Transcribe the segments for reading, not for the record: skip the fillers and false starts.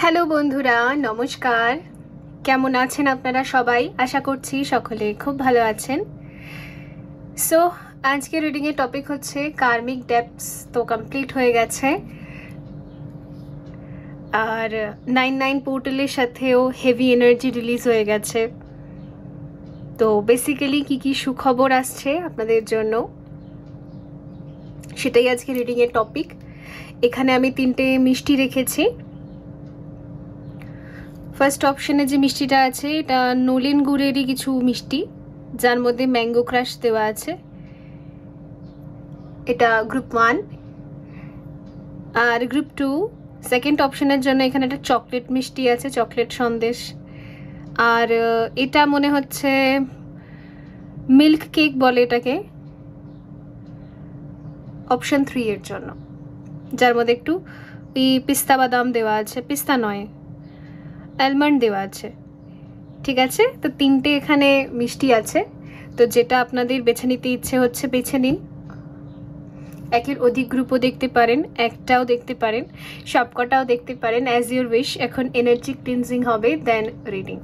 Hello বন্ধুরা, নমস্কার। কেমন আছেন আপনারা সবাই? আশা করছি সকলে খুব ভালো আছেন। সো আজকে রিডিংয়ের টপিক হচ্ছে কার্মিক ডেপথস। তো কমপ্লিট হয়ে গেছে, আর 9/9 পোর্টালের সাথেও হেভি এনার্জি রিলিজ হয়ে গেছে। তো বেসিক্যালি কি সুখবর আসছে আপনাদের জন্য, সেটাই আজকে রিডিংয়ের টপিক। এখানে আমি 3টে মিষ্টি রেখেছি। ফার্স্ট অপশনে যে মিষ্টিটা আছে এটা নলেন গুড়েরই কিছু মিষ্টি, যার মধ্যে ম্যাঙ্গো ক্রাশ দেওয়া আছে। এটা গ্রুপ 1। আর গ্রুপ 2 সেকেন্ড অপশনের জন্য এখানে একটা চকলেট মিষ্টি আছে, চকলেট সন্দেশ। আর এটা মনে হচ্ছে মিল্ক কেক বলে এটাকে, অপশন 3 এর জন্য, যার মধ্যে একটু এই পিস্তা বাদাম দেওয়া আছে, পিস্তা নয় অ্যালমন্ড দেওয়া আছে। ঠিক আছে, তো 3টে এখানে মিষ্টি আছে। তো যেটা আপনাদের বেছে নিতে ইচ্ছে হচ্ছে বেছে নিন। একের অধিক গ্রুপও দেখতে পারেন, একটাও দেখতে পারেন, সবকটাও দেখতে পারেন, অ্যাজ ইউর উইশ। এখন এনার্জি ক্লিনজিং হবে, দেন রিডিং।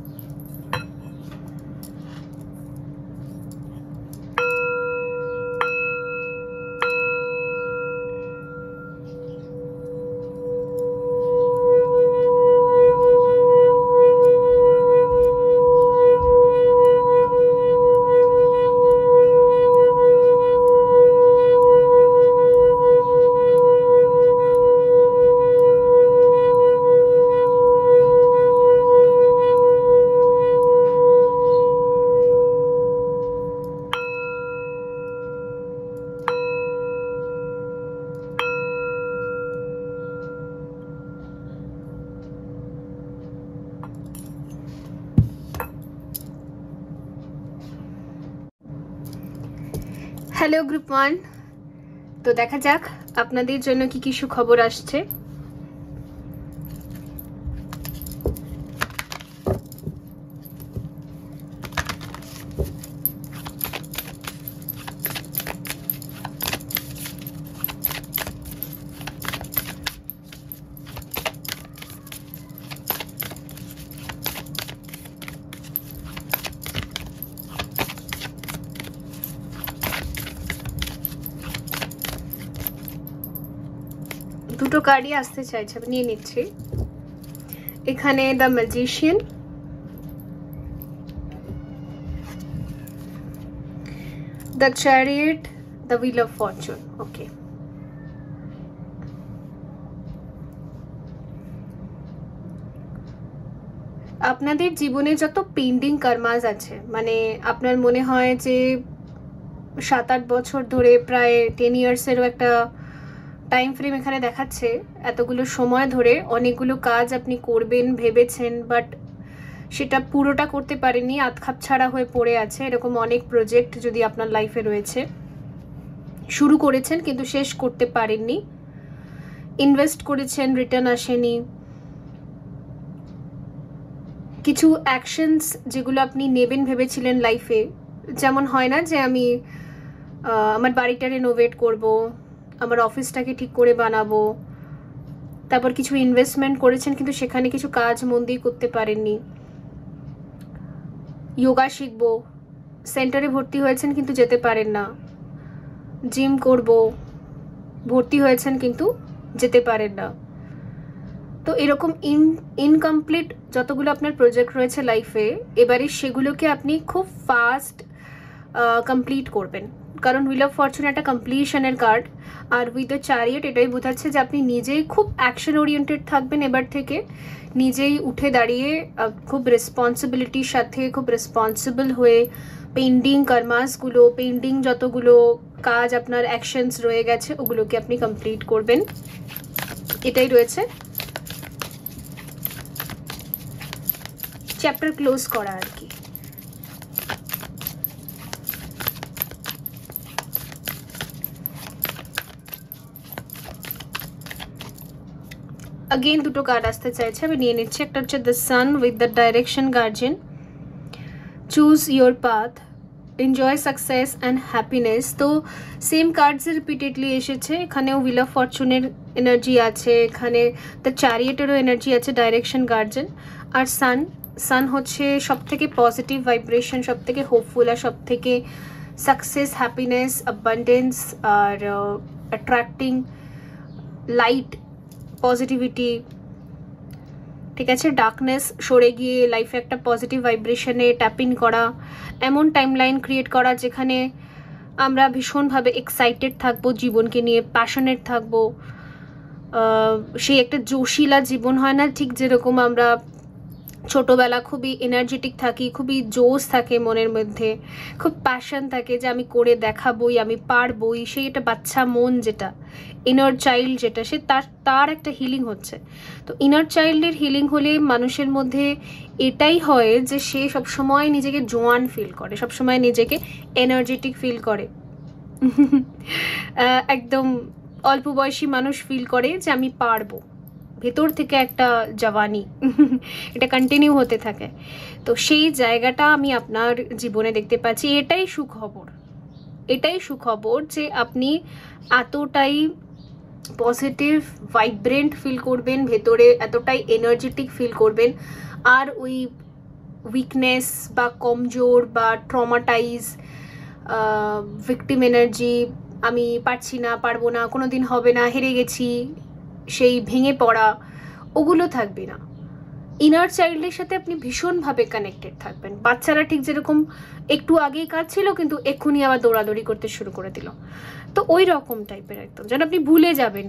হ্যালো গ্রুপ 1, তো দেখা যাক আপনাদের জন্য কি সুখবর আসছে। দুটো কার্ডই আসতে চাইছে, আমি নিয়ে নিচ্ছি। এখানে the magician, the chariot, the wheel of fortune. Okay, আপনাদের জীবনে যত পেন্ডিং কর্মাস আছে, মানে আপনার মনে হয় যে 7-8 বছর ধরে, প্রায় 10 ইয়ার্সেরও একটা টাইম ফ্রেম এখানে দেখাচ্ছে, এতগুলো সময় ধরে অনেকগুলো কাজ আপনি করবেন ভেবেছেন, বাট সেটা পুরোটা করতে পারেননি, আধখাপ ছাড়া হয়ে পড়ে আছে। এরকম অনেক প্রজেক্ট যদি আপনার লাইফে রয়েছে, শুরু করেছেন কিন্তু শেষ করতে পারেননি, ইনভেস্ট করেছেন রিটার্ন আসেনি, কিছু অ্যাকশনস যেগুলো আপনি নেবেন ভেবেছিলেন লাইফে, যেমন হয় না যে আমি আমার বাড়িটা রেনোভেট করব, আমার অফিসটাকে ঠিক করে বানাবো, তারপর কিছু ইনভেস্টমেন্ট করেছেন কিন্তু সেখানে কিছু কাজ মন দিয়ে করতে পারেননি, যোগা শিখবো, সেন্টারে ভর্তি হয়েছেন কিন্তু যেতে পারেন না, জিম করব, ভর্তি হয়েছেন কিন্তু যেতে পারেন না। তো এরকম ইনকমপ্লিট যতগুলো আপনার প্রজেক্ট রয়েছে লাইফে, এবারে সেগুলোকে আপনি খুব ফাস্ট কমপ্লিট করবেন, কারণ হুইল অফ ফরচুন একটা কমপ্লিশনের কার্ড। আর উইথ দ্য চ্যারিয়েট এটাই বোঝাচ্ছে যে আপনি নিজেই খুব অ্যাকশন ওরিয়েন্টেড থাকবেন এবার থেকে, নিজেই উঠে দাঁড়িয়ে খুব রেসপন্সিবিলিটির সাথে, খুব রেসপন্সিবল হয়ে পেন্ডিং কর্মাসগুলো, পেন্ডিং যতগুলো কাজ আপনার অ্যাকশনস রয়ে গেছে ওগুলোকে আপনি কমপ্লিট করবেন, এটাই রয়েছে। চ্যাপ্টার ক্লোজ করা আর কি। अगेन দুটো কার্ড আসতে চাইছে, আমি নিয়ে নিচ্ছি। একটা হচ্ছে the sun with the direction guardian, choose your path, enjoy success and happiness. তো সেম কার্ডস রিপিটেডলি এসেছে, এখানেও হুইল অফ ফরচুনের এনার্জি আছে, এখানে দ্য চ্যারিয়েটেরও এনার্জি আছে, ডাইরেকশন গার্জেন, আর সান হচ্ছে সব থেকে পজিটিভ ভাইব্রেশন, সব থেকে হোপফুল, আর সব থেকে সাকসেস, হ্যাপিনেস, অ্যাবান্ডেন্স, আর অ্যাট্রাক্টিং লাইট, পজিটিভিটি, ঠিক আছে, ডার্কনেস সরে গিয়ে লাইফে একটা পজিটিভ ভাইব্রেশনে ট্যাপ ইন করা, এমন টাইমলাইন ক্রিয়েট করা যেখানে আমরা ভীষণভাবে এক্সাইটেড থাকবো জীবনকে নিয়ে, প্যাশনেট থাকবো, সেই একটা জোশিলা জীবন হয় না, ঠিক যেরকম আমরা ছোটবেলা খুবই এনার্জেটিক থাকি, খুবই জোশ থাকে মনের মধ্যে, খুব প্যাশন থাকে যে আমি করে দেখাবই, আমি পারবই, সেই একটা বাচ্চা মন যেটা, ইনার চাইল্ড যেটা, সে তার একটা হিলিং হচ্ছে। তো ইনার চাইল্ডের হিলিং হলে মানুষের মধ্যে এটাই হয় যে সে সবসময় নিজেকে জোয়ান ফিল করে, সবসময় নিজেকে এনার্জেটিক ফিল করে। একদম অল্প বয়সী মানুষ ফিল করে যে আমি পারবো, ভেতর থেকে একটা জওয়ানি এটা কন্টিনিউ হতে থাকে। তো সেই জায়গাটা আমি আপনার জীবনে দেখতে পাচ্ছি। এটাই সুখবর, এটাই সুখবর যে আপনি এতটাই পজিটিভ ভাইব্রেন্ট ফিল করবেন ভেতরে, এতটাই এনার্জেটিক ফিল করবেন, আর ওই উইকনেস বা কমজোর বা ট্রমাটাইজ, ভিকটিম এনার্জি, আমি পারছি না, পারবো না, কোনো দিন হবে না, হেরে গেছি, সেই ভেঙে পড়া, ওগুলো থাকবে না। ইনার চাইল্ডের সাথে আপনি ভীষণভাবে কানেক্টেড থাকবেন। বাচ্চারা ঠিক যেরকম একটু আগেই কাঁদছিল কিন্তু এক্ষুনি আবার দৌড়াদৌড়ি করতে শুরু করে দিল, তো ওই রকম টাইপের একদম, যেন আপনি ভুলে যাবেন,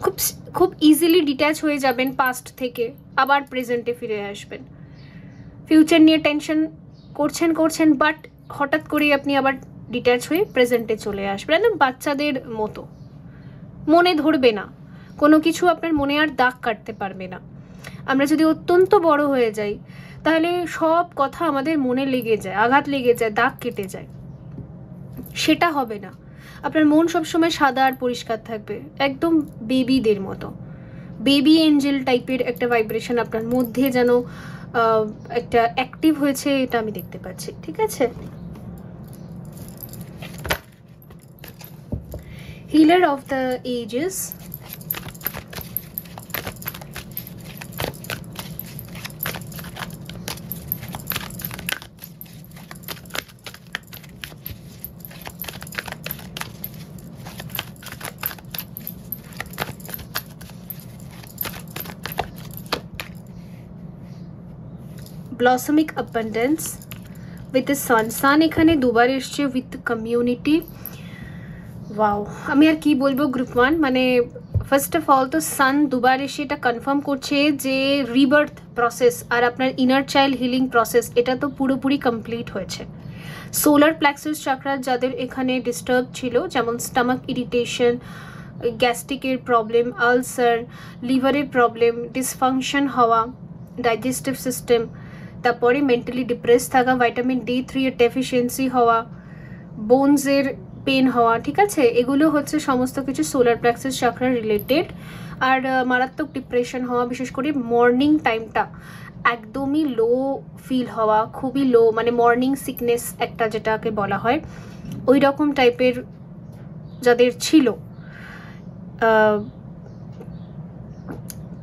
খুব খুব ইজিলি ডিট্যাচ হয়ে যাবেন পাস্ট থেকে, আবার প্রেজেন্টে ফিরে আসবেন। ফিউচার নিয়ে টেনশন করছেন বাট হঠাৎ করেই আপনি আবার ডিট্যাচ হয়ে প্রেজেন্টে চলে আসবেন, একদম বাচ্চাদের মতো। মনে ধরবে না কোনো কিছু, আপনার মনে আর দাগ কাটতে পারবে না। আমরা যদি অত্যন্ত বড় হয়ে যাই তাহলে সব কথা আমাদের মনে লেগে যায়, আঘাত লেগে যায়, দাগ কেটে যায়, সেটা হবে না। আপনার মন সবসময় সাদা আর পরিষ্কার থাকবে, একদম বেবিদের মতো, বেবি এঞ্জেল টাইপের একটা ভাইব্রেশন আপনার মধ্যে যেন একটা অ্যাক্টিভ হয়েছে, এটা আমি দেখতে পাচ্ছি, ঠিক আছে। Healer of the ages, blossoming abundance with the sun এখানে দুবার এসছে, উইথ কমিউনিটি। ওয়াও, আমি আর কি বলবো গ্রুপ 1, মানে ফার্স্ট অফ অল তো সান দুবার এসে এটা কনফার্ম করছে যে রিবার্থ প্রসেস আর আপনার ইনার চাইল্ড হিলিং প্রসেস এটা তো পুরোপুরি কমপ্লিট হয়েছে। সোলার প্লেক্সাস চাকরা যাদের এখানে ডিস্টার্ব ছিল, যেমন স্টমাক ইরিটেশন, গ্যাস্ট্রিকের প্রবলেম, আলসার, লিভারের প্রবলেম, ডিসফাংশন হওয়া, ডাইজেস্টিভ সিস্টেম, তারপরে মেন্টালি ডিপ্রেস থাকা, ভিটামিন D3 এর ডেফিসিয়েন্সি হওয়া, বোনসের পেন হওয়া, ঠিক আছে, এগুলো হচ্ছে সমস্ত কিছু সোলার প্লেক্সাস চাকরা রিলেটেড। আর মারাত্মক ডিপ্রেশন হওয়া, বিশেষ করে মর্নিং টাইমটা একদমই লো ফিল হওয়া, খুবই লো, মানে মর্নিং সিকনেস একটা যেটাকে বলা হয়, ওই রকম টাইপের যাদের ছিল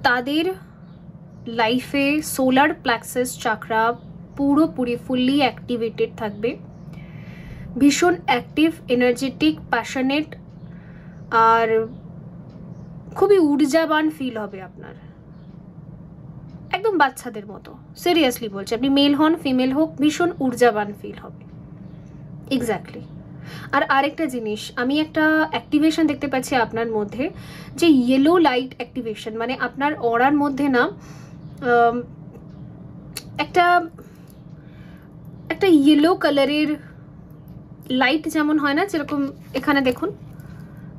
তাদের লাইফে সোলার প্লেক্সাস চাকরা পুরোপুরি ফুললি অ্যাক্টিভেটেড থাকবে, ভীষণ অ্যাক্টিভ, এনার্জেটিক, প্যাশনেট, আর খুবই ঊর্জাবান ফিল হবে আপনার, একদম বাচ্চাদের মতো। সিরিয়াসলি বলছি, আপনি মেল হন ফিমেল হোক, ভীষণ ঊর্জাবান ফিল হবে, এক্স্যাক্টলি। আর আরেকটা জিনিস, আমি একটা অ্যাক্টিভেশন দেখতে পাচ্ছি আপনার মধ্যে, যে ইয়েলো লাইট অ্যাক্টিভেশন, মানে আপনার অরার মধ্যে না একটা একটা ইয়েলো কালারের লাইট যেমন হয় না, যেরকম এখানে দেখুন,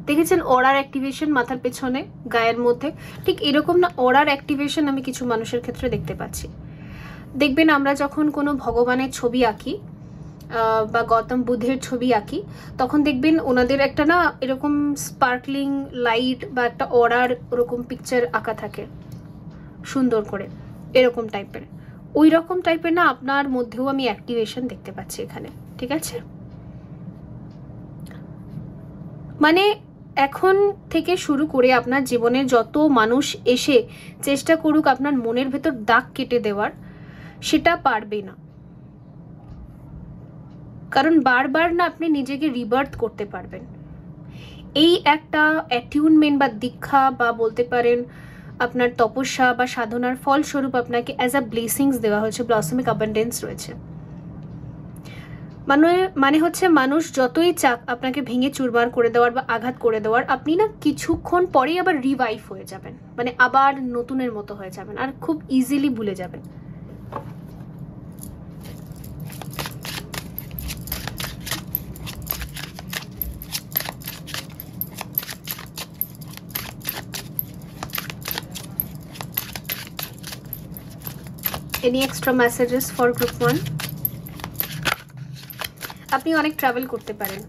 দেখেছেন অরার অ্যাক্টিভেশন মাথার পেছনে গায়ের মধ্যে, ঠিক এরকম না অরার অ্যাক্টিভেশন আমি কিছু মানুষের ক্ষেত্রে দেখতে পাচ্ছি। দেখবেন আমরা যখন কোনো ভগবানের ছবি আঁকি বা গৌতম বুদ্ধের ছবি আঁকি, তখন দেখবেন ওনাদের একটা না এরকম স্পার্কলিং লাইট বা একটা অরার ওরকম পিকচার আঁকা থাকে সুন্দর করে, এরকম টাইপের, ওই রকম টাইপের না আপনার মধ্যেও আমি অ্যাক্টিভেশন দেখতে পাচ্ছি এখানে, ঠিক আছে? মানে এখন থেকে শুরু করে আপনার জীবনে যত মানুষ এসে চেষ্টা করুক আপনার মনের ভেতর দাগ কেটে দেওয়ার, সেটা পারবে না। কারণ বারবার না আপনি নিজেকে রিবার্থ করতে পারবেন। এই একটা অ্যাটিউনমেন্ট বা দীক্ষা বা বলতে পারেন আপনার তপস্যা বা সাধনার ফলস্বরূপ আপনাকে অ্যাজ আ ব্লেসিংস দেওয়া হয়েছে, ব্লসমিক অ্যাবান্ডেন্স রয়েছে। মানে হচ্ছে মানুষ যতই চাক আপনাকে ভেঙে চুরমার করে দেওয়ার বা আঘাত করে দেওয়ার, আপনি না কিছুক্ষণ পরেই আবার রিভাইভ হয়ে যাবেন, মানে আবার নতুনের মতো হয়ে যাবেন আর খুব ইজিলি ভুলে যাবেন। Any extra messages for group 1? আপনি অনেক ট্রাভেল করতে পারেন।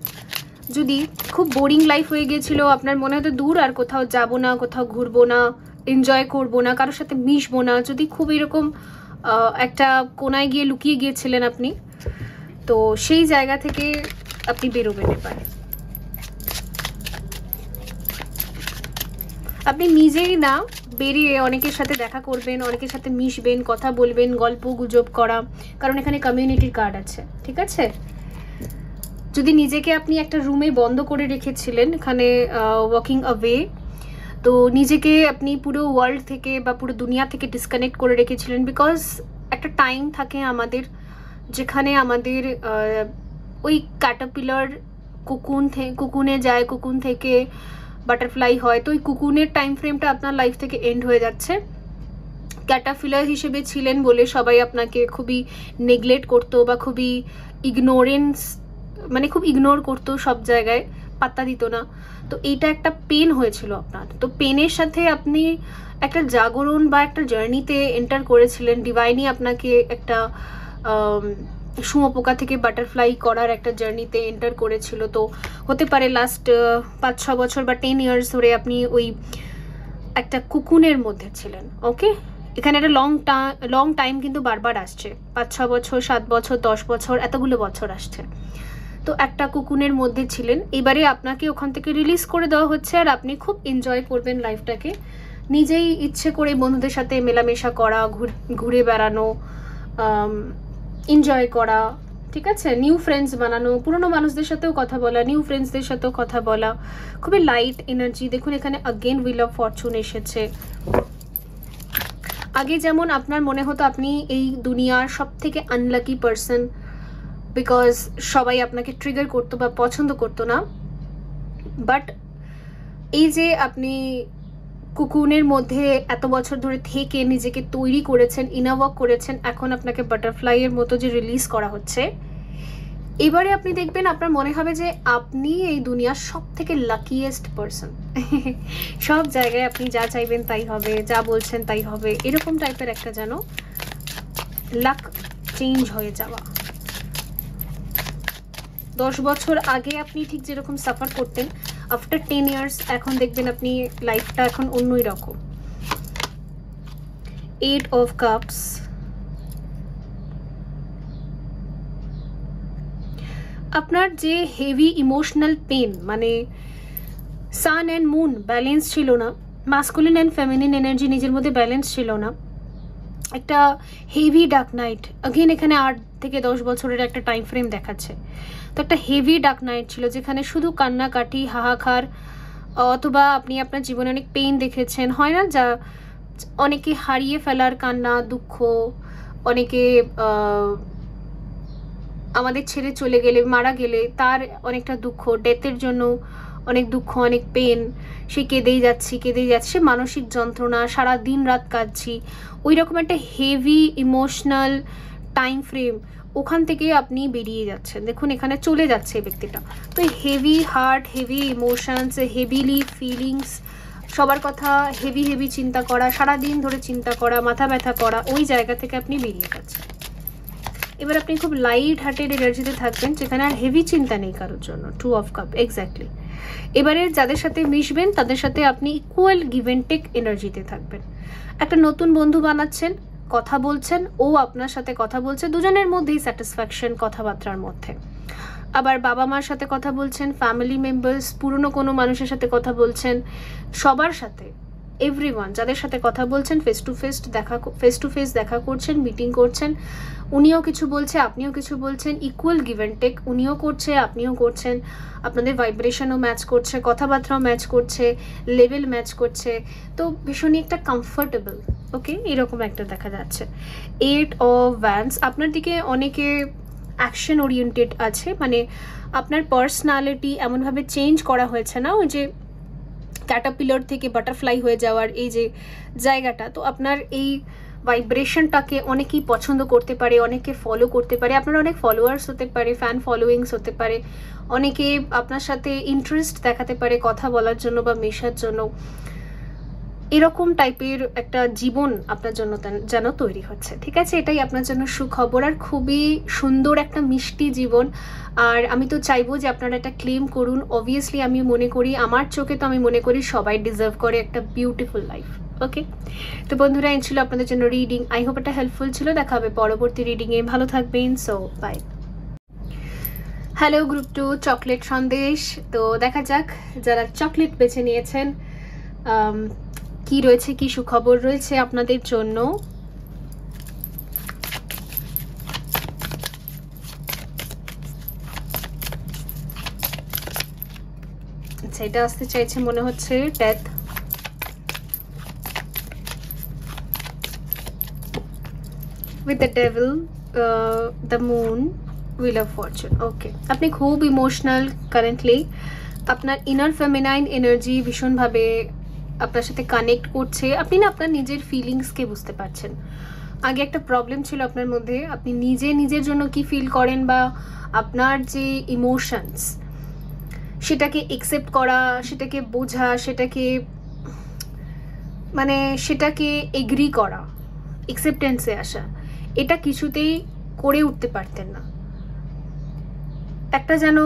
যদি খুব বোরিং লাইফ হয়ে গিয়েছিল, আপনার মনে হতো দূর আর কোথাও যাব না, কোথাও ঘুরবো না, এনজয় করবো না, কারোর সাথে মিশবো না, যদি খুব এরকম একটা কোনায় গিয়ে লুকিয়ে গিয়েছিলেন আপনি, তো সেই জায়গা থেকে আপনি বেরোবেন এবার। আপনি নিজেই না বেরিয়ে অনেকের সাথে দেখা করবেন, অনেকের সাথে মিশবেন, কথা বলবেন, গল্প গুজব করা, কারণ এখানে কমিউনিটির কার্ড আছে, ঠিক আছে? যদি নিজেকে আপনি একটা রুমে বন্ধ করে রেখেছিলেন, এখানে ওয়াকিং অ্যাওয়ে, তো নিজেকে আপনি পুরো ওয়ার্ল্ড থেকে বা পুরো দুনিয়া থেকে ডিসকানেক্ট করে রেখেছিলেন, বিকজ একটা টাইম থাকে আমাদের যেখানে আমাদের ওই ক্যাটারপিলার কুকুনে যায়, কুকুন থেকে বাটারফ্লাই হয়, তো ওই কুকুনের টাইম ফ্রেমটা আপনার লাইফ থেকে এন্ড হয়ে যাচ্ছে। ক্যাটারপিলার হিসেবে ছিলেন বলে সবাই আপনাকে খুবই নেগলেক্ট করতো বা খুবই ইগনোরেন্স, মানে খুব ইগনোর করতো, সব জায়গায় পাত্তা দিত না। তো এইটা একটা পেন হয়েছিল আপনার, তো পেনের সাথে আপনি একটা জাগরণ বা একটা জার্নিতে এন্টার করেছিলেন। ডিভাইনই আপনাকে একটা শুঁয়োপোকা থেকে বাটারফ্লাই করার একটা জার্নিতে এন্টার করেছিল। তো হতে পারে লাস্ট 5-6 বছর বা 10 ইয়ার্স ধরে আপনি ওই একটা কুকুনের মধ্যে ছিলেন। ওকে, এখানে একটা লং টাইম কিন্তু বারবার আসছে, 5-6 বছর, 7 বছর, 10 বছর, এতগুলো বছর আসছে। তো একটা কুকুনের মধ্যে ছিলেন, এবারে আপনাকে ওখান থেকে রিলিজ করে দেওয়া হচ্ছে আর আপনি খুব এনজয় করবেন লাইফটাকে। নিজেই ইচ্ছে করে বন্ধুদের সাথে মেলামেশা করা, ঘুরে বেড়ানো, এনজয় করা, ঠিক আছে? নিউ ফ্রেন্ডস বানানো, পুরোনো মানুষদের সাথেও কথা বলা, নিউ ফ্রেন্ডসদের সাথেও কথা বলা, খুবই লাইট এনার্জি। দেখুন এখানে অগেন হুইল অফ ফরচুন এসেছে। আগে যেমন আপনার মনে হতো আপনি এই দুনিয়ার সব থেকে আনলাকি পার্সন, বিকজ সবাই আপনাকে ট্রিগার করতো বা পছন্দ করতো না, বাট এই যে আপনি কুকুনের মধ্যে এত বছর ধরে থেকে নিজেকে তৈরি করেছেন, ইনাওয়ার্ক করেছেন, এখন আপনাকে বাটারফ্লাইয়ের মতো যে রিলিজ করা হচ্ছে, এবারে আপনি দেখবেন আপনার মনে হবে যে আপনি এই দুনিয়ার সব থেকে লাকিয়েস্ট পারসন। সব জায়গায় আপনি যা চাইবেন তাই হবে, যা বলছেন তাই হবে, এরকম টাইপের একটা যেন লাক চেঞ্জ হয়ে যাওয়া। 10 বছর আগে আপনি ঠিক যেরকম সাফার করতেন, আফটার 10 ইয়ার্স এখন দেখবেন আপনি লাইফটা এখন অন্যই রকম। 8 অফ কাপস, আপনার যে হেভি ইমোশনাল পেন, মানে সান অ্যান্ড মুন ব্যালেন্স ছিল না, মাস্কুলিন অ্যান্ড ফেমিনিন এনার্জি নিজের মধ্যে ব্যালেন্স ছিল না, একটা হেভি ডার্ক নাইট। अगेन এখানে 8 থেকে 10 বছরের একটা টাইম ফ্রেম দেখাচ্ছে। তো একটা হেভি ডার্ক নাইট ছিল যেখানে শুধু কান্নাকাটি, হাহাকার, অথবা আপনি আপনার জীবনে অনেক পেইন দেখেছেন, হয় না, যা অনেকে হারিয়ে ফেলার কান্না, দুঃখ, অনেকে আমাদের ছেড়ে চলে গেলে, মারা গেলে তার অনেকটা দুঃখ, ডেথের জন্য অনেক দুঃখ, অনেক পেন, সে কেঁদেই যাচ্ছি, মানসিক যন্ত্রণা, সারা দিন রাত কাঁদছি, ওই রকম একটা হেভি ইমোশনাল টাইম ফ্রেম, ওখান থেকে আপনি বেরিয়ে যাচ্ছেন। দেখুন এখানে চলে যাচ্ছে এই ব্যক্তিটা। তো heavy heart, heavy emotions, heavily feelings, সবার কথা হেভি চিন্তা করা, সারাদিন ধরে চিন্তা করা, মাথা ব্যথা করা, ওই জায়গা থেকে আপনি বেরিয়ে যাচ্ছেন। এবার আপনি খুব লাইট হার্টেড এনার্জিতে থাকবেন, যেখানে আর হেভি চিন্তা নেই কারোর জন্য। 2 অফ কাপ, এক্স্যাক্টলি। এবারে যাদের সাথে মিশবেন তাদের সাথে আপনি ইকুয়াল গিভ অ্যান্ড টেক এনার্জিতে থাকবেন। একটা নতুন বন্ধু বানাচ্ছেন, কথা বলছেন, ও আপনার সাথে কথা বলছে, দুজনের মধ্যেই স্যাটিসফ্যাকশন কথাবার্তার মধ্যে। আবার বাবা মার সাথে কথা বলছেন, ফ্যামিলি মেম্বার্স, পুরনো কোনো মানুষের সাথে কথা বলছেন, সবার সাথে, এভরিওয়ান যাদের সাথে কথা বলছেন, ফেস টু ফেস দেখা করছেন, মিটিং করছেন, উনিও কিছু বলছে, আপনিও কিছু বলছেন, ইকুয়াল গিভ অ্যান্ড টেক, উনিও করছে, আপনিও করছেন, আপনাদের ভাইব্রেশনও ম্যাচ করছে, কথাবার্তাও ম্যাচ করছে, লেভেল ম্যাচ করছে, তো ভীষণই একটা কমফর্টেবল, ওকে, এরকম একটা দেখা যাচ্ছে। 8 অফ ওয়ান্ডস, আপনার দিকে অনেকে অ্যাকশন ওরিয়েন্টেড আছে, মানে আপনার পার্সোনালিটি এমনভাবে চেঞ্জ করা হয়েছে না, ওই যে ক্যাটারপিলার থেকে বাটারফ্লাই হয়ে যাওয়ার এই যে জায়গাটা, তো আপনার এই ভাইব্রেশনটাকে অনেকেই পছন্দ করতে পারে, অনেকে ফলো করতে পারে, আপনার অনেক ফলোয়ার্স হতে পারে, ফ্যান ফলোয়িংস হতে পারে, অনেকে আপনার সাথে ইন্টারেস্ট দেখাতে পারে কথা বলার জন্য বা মেশার জন্য, এরকম টাইপের একটা জীবন আপনার জন্য যেন তৈরি হচ্ছে, ঠিক আছে? এটাই আপনার জন্য সুখবর, আর খুবই সুন্দর একটা মিষ্টি জীবন। আর আমি তো চাইবো যে আপনারা এটা ক্লেম করুন। অবভিয়াসলি আমি মনে করি, আমার চোখে তো আমি মনে করি সবাই ডিজার্ভ করে একটা বিউটিফুল লাইফ। ওকে, তো বন্ধুরা, এই ছিল আপনাদের জন্য রিডিং। আই হোপ এটা হেল্পফুল ছিল। দেখা হবে পরবর্তী রিডিংয়ে। ভালো থাকবেন। So bye. Hello group 2 chocolate sandesh. তো দেখা যাক যারা চকলেট বেছে নিয়েছেন কি রয়েছে, কি সুখবর রয়েছে আপনাদের জন্য। আচ্ছা, এটা আসতে চাইছে মনে হচ্ছে death, with the devil, the moon, wheel of fortune. ওকে, আপনি খুব ইমোশনাল কারেন্টলি, আপনার ইনার ফেমিনাইন এনার্জি ভীষণভাবে আপনার সাথে কানেক্ট করছে। আপনি না আপনার নিজের ফিলিংসকে বুঝতে পারছেন। আগে একটা প্রবলেম ছিল আপনার মধ্যে, আপনি নিজের জন্য কি ফিল করেন বা আপনার যে ইমোশনস সেটাকে একসেপ্ট করা, সেটাকে বোঝা, সেটাকে এগ্রি করা, একসেপ্টেন্সে আসা, এটা কিছুতেই করে উঠতে পারতেন না। একটা যেন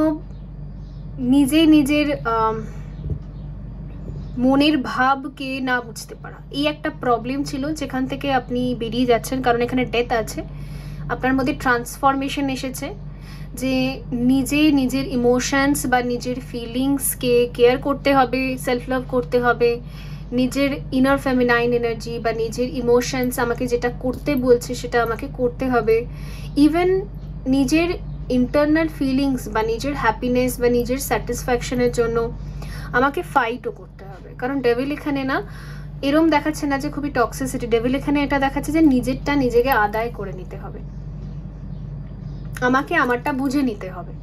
নিজের মনের ভাবকে না বুঝতে পারা, এই একটা প্রবলেম ছিল, যেখান থেকে আপনি বেরিয়ে যাচ্ছেন। কারণ এখানে ডেথ আছে, আপনার মধ্যে ট্রান্সফরমেশন এসেছে, যে নিজের ইমোশনস বা নিজের ফিলিংসকে কেয়ার করতে হবে, সেলফ লাভ করতে হবে, নিজের ইনার ফেমিনাইন এনার্জি বা নিজের ইমোশনস আমাকে যেটা করতে বলছে সেটা আমাকে করতে হবে। ইভেন নিজের ইন্টারনাল ফিলিংস বা নিজের হ্যাপিনেস বা নিজের স্যাটিসফ্যাকশনের জন্য আমাকে ফাইটও করতে হবে। কারণ ডেভিল এখানে না এরম দেখাচ্ছে না যে খুবই টক্সিসিটি, ডেভিল এখানে এটা দেখাচ্ছে যে নিজেরটা নিজেকে আদায় করে নিতে হবে, আমাকে আমারটা বুঝে নিতে হবে।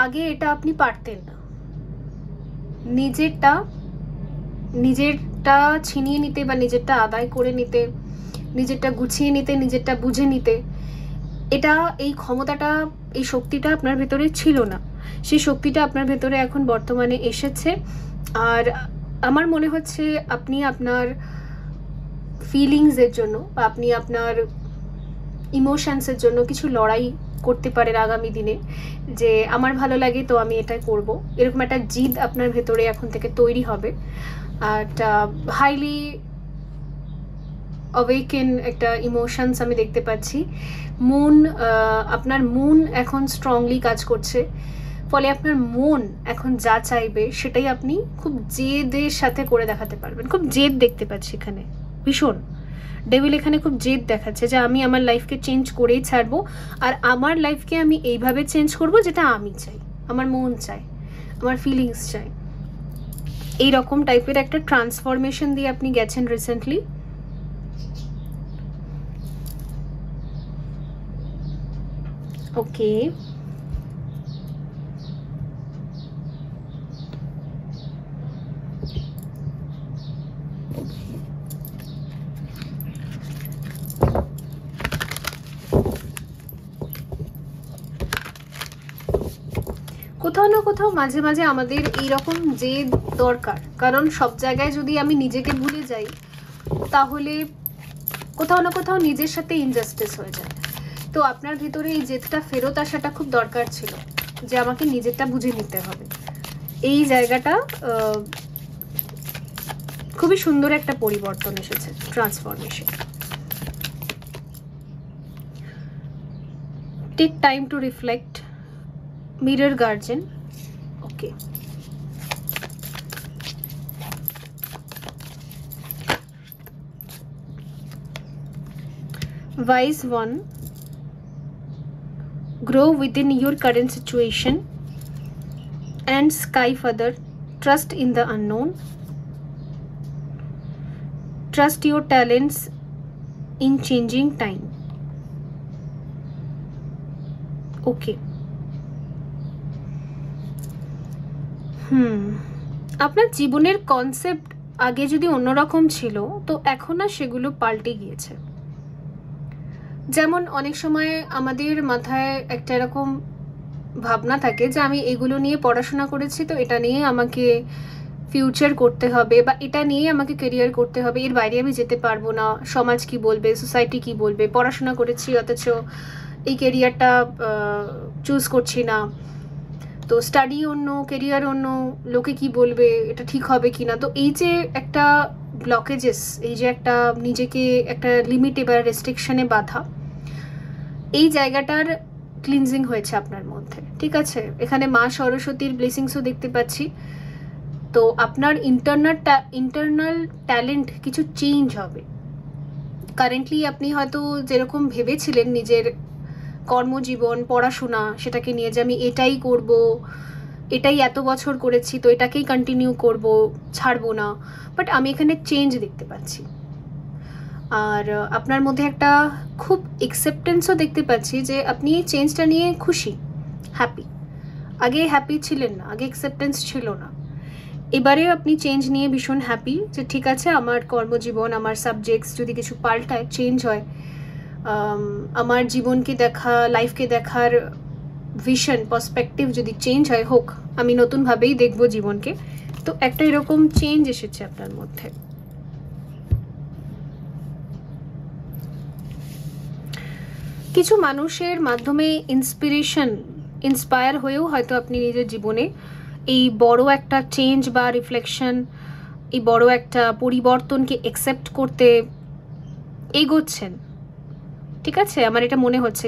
আগে এটা আপনি পারতেন না, নিজেরটা ছিনিয়ে নিতে বা নিজেরটা আদায় করে নিতে, নিজেরটা গুছিয়ে নিতে, নিজেরটা বুঝে নিতে, এটা এই ক্ষমতাটা, এই শক্তিটা আপনার ভেতরে ছিল না। সেই শক্তিটা আপনার ভেতরে এখন বর্তমানে এসেছে। আর আমার মনে হচ্ছে আপনি আপনার ফিলিংসের জন্য বা আপনি আপনার ইমোশনসের জন্য কিছু লড়াই করতে পারেন আগামী দিনে, যে আমার ভালো লাগে তো আমি এটা করব, এরকম একটা জিদ আপনার ভেতরে এখন থেকে তৈরি হবে। আর হাইলি অওয়েকেন একটা ইমোশনস আমি দেখতে পাচ্ছি। আপনার মুন এখন স্ট্রংলি কাজ করছে, ফলে আপনার মন এখন যা চাইবে সেটাই আপনি খুব জেদের সাথে করে দেখাতে পারবেন। খুব জেদ দেখতে পাচ্ছি এখানে, ভীষণ ডেভিল এখানে খুব জেদ দেখাচ্ছে যে আমি আমার লাইফকে চেঞ্জ করেই ছাড়বো, আর আমার লাইফকে আমি এইভাবে চেঞ্জ করব যেটা আমি চাই, আমার মন চাই, আমার ফিলিংস চাই। এইরকম টাইপের একটা ট্রান্সফরমেশন দিয়ে আপনি গেছেন রিসেন্টলি। ওকে, কোথাও না কোথাও মাঝে মাঝে আমাদের এইরকম যে দরকার, কারণ সব জায়গায় যদি আমি নিজেকে ভুলে যাই তাহলে কোথাও না কোথাও নিজের সাথে ইনজাস্টিস হয়ে যায়। তো আপনার ভিতরে এই জেদটা ফেরত আসাটা খুব দরকার ছিল, যে আমাকে নিজেরটা বুঝে নিতে হবে। এই জায়গাটা খুবই সুন্দর একটা পরিবর্তন এসেছে, transformation. take time to reflect. Mirror guardian. Okay. Wise one. Grow within your current situation. And sky feather. Trust in the unknown. Trust your talents in changing time. Okay. আপনার জীবনের কনসেপ্ট আগে যদি অন্যরকম ছিল তো এখন না সেগুলো পাল্টে গিয়েছে। যেমন অনেক সময় আমাদের মাথায় একটা এরকম ভাবনা থাকে যে আমি এগুলো নিয়ে পড়াশোনা করেছি তো এটা নিয়ে আমাকে ফিউচার করতে হবে বা এটা নিয়ে আমাকে ক্যারিয়ার করতে হবে, এর বাইরে আমি যেতে পারবো না, সমাজ কি বলবে, সোসাইটি কি বলবে, পড়াশোনা করেছি অথচ এই ক্যারিয়ারটা চুজ করছি না, তো স্টাডি অন্য ক্যারিয়ার অন্য, লোকে কি বলবে, এটা ঠিক হবে কি না। তো এই যে একটা ব্লকেজেস, এই যে একটা নিজেকে একটা লিমিটে বা রেস্ট্রিকশনে বাঁধা, এই জায়গাটার ক্লিনজিং হয়েছে আপনার মধ্যে, ঠিক আছে। এখানে মা সরস্বতীর ব্লেসিংসও দেখতে পাচ্ছি। তো আপনার ইন্টারনাল ট্যালেন্ট কিছু চেঞ্জ হবে। কারেন্টলি আপনি হয়তো যেরকম ভেবেছিলেন নিজের কর্মজীবন, পড়াশোনা, সেটাকে নিয়ে যে আমি এটাই করব, এটাই এত বছর করেছি তো এটাকেই কন্টিনিউ করব, ছাড়বো না, বাট আমি এখানে চেঞ্জ দেখতে পাচ্ছি। আর আপনার মধ্যে একটা খুব অ্যাকসেপ্টেন্সও দেখতে পাচ্ছি যে আপনি এই চেঞ্জটা নিয়ে খুশি, হ্যাপি। আগে হ্যাপি ছিলেন না, আগে অ্যাকসেপ্টেন্স ছিল না, এবারে আপনি চেঞ্জ নিয়ে ভীষণ হ্যাপি যে ঠিক আছে আমার কর্মজীবন, আমার সাবজেক্টস যদি কিছু পাল্টায়, চেঞ্জ হয়, আমার জীবনকে দেখা, লাইফকে দেখার ভিশন, পার্সপেক্টিভ যদি চেঞ্জ হয়, হোক, আমি নতুনভাবেই দেখব জীবনকে। তো একটা এরকম চেঞ্জ এসেছে আপনার মধ্যে। কিছু মানুষের মাধ্যমে ইন্সপায়ার হয়েও হয়তো আপনি নিজের জীবনে এই বড় একটা চেঞ্জ বা রিফ্লেকশন, এই বড় একটা পরিবর্তনকে অ্যাকসেপ্ট করতে এগোচ্ছেন, ঠিক আছে। আমার এটা মনে হচ্ছে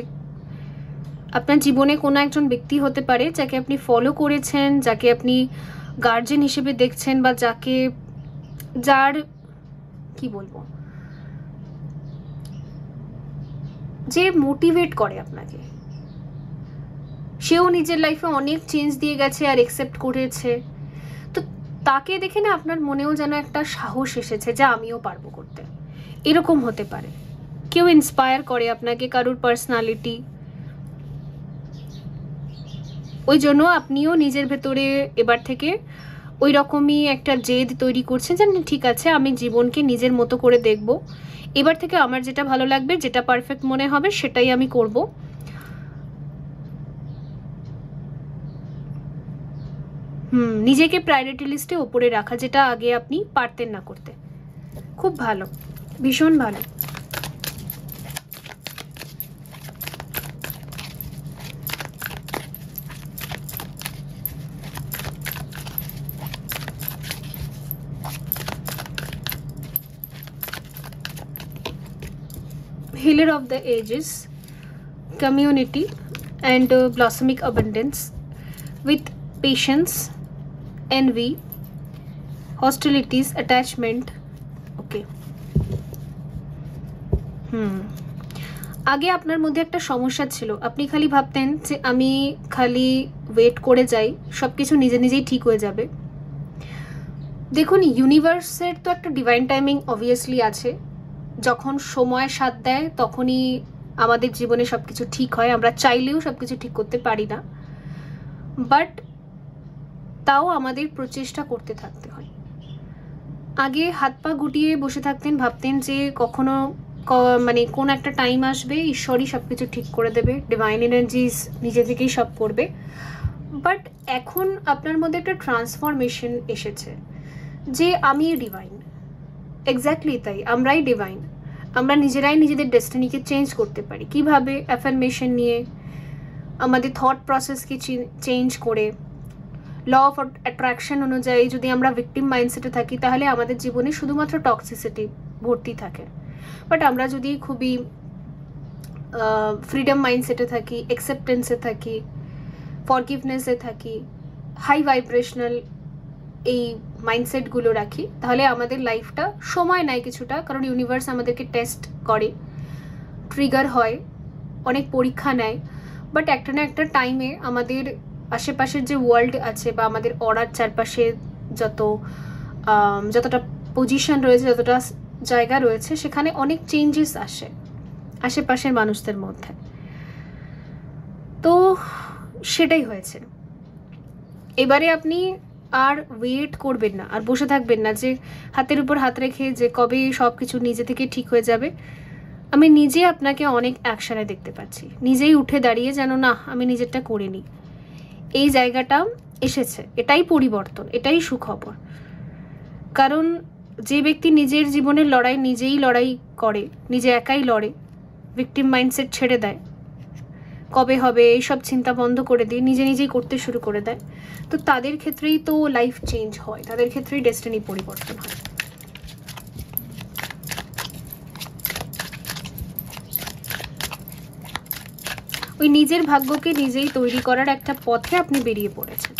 আপনার জীবনে কোনো একজন ব্যক্তি হতে পারে যাকে আপনি ফলো করেছেন, যাকে আপনি গার্জেন হিসেবে দেখছেন, বা যার কি বলবো, যে মোটিভেট করে আপনাকে। সেও নিজের লাইফে অনেক চেঞ্জ দিয়ে গেছে আর অ্যাকসেপ্ট করেছে, তো তাকে দেখে না আপনার মনেও যেন একটা সাহস এসেছে যে আমিও পারবো করতে, এরকম হতে পারে। কেউ ইন্সপায়ার করে আপনাকে, কারোর পার্সোনালিটি, ওই জন্য আপনিও নিজের ভেতরে এবার থেকে ওই রকমই একটা জেদ তৈরি করছেন যে ঠিক আছে আমি জীবনকে নিজের মতো করে দেখব, এবার থেকে আমার যেটা ভালো লাগবে, যেটা পারফেক্ট মনে হবে সেটাই আমি করব। নিজেকে প্রায়োরিটি লিস্টে ওপরে রাখা, যেটা আগে আপনি পারতেন না করতে। খুব ভালো, ভীষণ ভালো। Healer of the ages, community and blossoming abundance with patience, envy, hostilities, attachment. Okay. আগে আপনার মধ্যে একটা সমস্যা ছিল, আপনি খালি ভাবতেন যে আমি খালি ওয়েট করে যাই, সব কিছু নিজে নিজেই ঠিক হয়ে যাবে। দেখুন, ইউনিভার্সের তো একটা ডিভাইন টাইমিং অবভিয়াসলি আছে, যখন সময় সাথ দেয় তখনই আমাদের জীবনে সব কিছু ঠিক হয়। আমরা চাইলেও সব কিছু ঠিক করতে পারি না, বাট তাও আমাদের প্রচেষ্টা করতে থাকতে হয়। আগে হাত পা গুটিয়ে বসে থাকতেন, ভাবতেন যে কখনো মানে কোন একটা টাইম আসবে, ঈশ্বরই সব কিছু ঠিক করে দেবে, ডিভাইন এনার্জিস নিজে থেকেই সব করবে। বাট এখন আপনার মধ্যে একটা ট্রান্সফরমেশন এসেছে যে আমি ডিভাইন। এক্স্যাক্টলি তাই, আমরাই ডিভাইন। আমরা নিজেরাই নিজেদের ডেস্টিনিকে চেঞ্জ করতে পারি। কিভাবে? অ্যাফার্মেশন নিয়ে, আমাদের থট প্রসেসকে চেঞ্জ করে, ল অফ অ্যাট্রাকশন অনুযায়ী যদি আমরা ভিকটিম মাইন্ডসেটে থাকি তাহলে আমাদের জীবনে শুধুমাত্র টক্সিসিটি ভর্তি থাকে। বাট আমরা যদি খুবই ফ্রিডম মাইন্ডসেটে থাকি, অ্যাকসেপ্টেন্সে থাকি, ফরগিভনেসে থাকি, হাই ভাইব্রেশনাল এই মাইন্ডসেটগুলো রাখি, তাহলে আমাদের লাইফটা সময় নেয় কিছুটা, কারণ ইউনিভার্স আমাদেরকে টেস্ট করে, ট্রিগার হয়, অনেক পরীক্ষা নেয়, বাট একটা না একটা টাইমে আমাদের আশেপাশের যে ওয়ার্ল্ড আছে বা আমাদের অরার চারপাশে যতটা পজিশন রয়েছে, যতটা জায়গা রয়েছে, সেখানে অনেক চেঞ্জেস আসে আশেপাশের মানুষদের মধ্যে। তো সেটাই হয়েছে। এবারে আপনি আর ওয়েট করবেন না, আর বসে থাকবেন না যে হাতের উপর হাত রেখে যে কবে সব কিছু নিজে থেকে ঠিক হয়ে যাবে। আমি নিজে আপনাকে অনেক অ্যাকশানে দেখতে পাচ্ছি, নিজেই উঠে দাঁড়িয়ে যেন না আমি নিজেরটা করে নিই, এই জায়গাটা এসেছে। এটাই পরিবর্তন, এটাই সুখবর। কারণ যে ব্যক্তি নিজের জীবনের লড়াই নিজেই লড়াই করে, নিজে একাই লড়ে, ভিকটিম মাইন্ডসেট ছেড়ে দেয়, কবে হবে এইসব চিন্তা বন্ধ করে দিয়ে নিজে নিজেই করতে শুরু করে দেয়, তো তাদের ক্ষেত্রেই তো লাইফ চেঞ্জ হয়, তাদের ক্ষেত্রেই ডেস্টিনি পরিবর্তন হয়। ওই নিজের ভাগ্যকে নিজেই তৈরি করার একটা পথে আপনি বেরিয়ে পড়েছেন।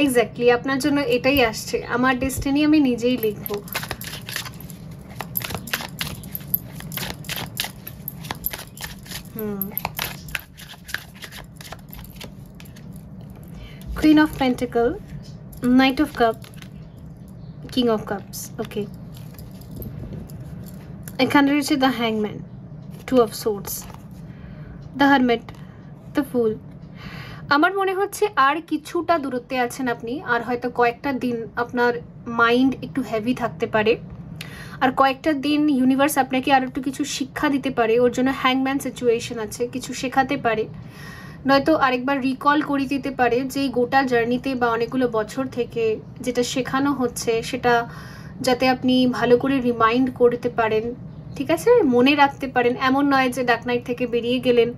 এক্স্যাক্টলি, আপনার জন্য এটাই আসছে, আমার ডেস্টিনি আমি নিজেই লিখবো। Queen of Pentacle, Knight of Cup, King of Cups. Okay. এখানে রয়েছে দ্য হ্যাংম্যান, two of swords, the hermit, the fool. আমার মনে হচ্ছে আর কিছুটা দূরত্বে আছেন আপনি, আর হয়তো কয়েকটা দিন আপনার মাইন্ড একটু হেভি থাকতে পারে, আর কয়েকটা দিন ইউনিভার্স আপনাকে আর একটু কিছু শিক্ষা দিতে পারে, ওর জন্য হ্যাংম্যান সিচুয়েশন আছে, কিছু শেখাতে পারে, নয়তো আরেকবার রিকল করে দিতে পারে যে গোটা জার্নিতে বা অনেকগুলো বছর থেকে যেটা শেখানো হচ্ছে সেটা যাতে আপনি ভালো করে রিমাইন্ড করতে পারেন, ঠিক আছে, মনে রাখতে পারেন। এমন নয় যে ডার্ক নাইট থেকে বেরিয়ে গেলেন,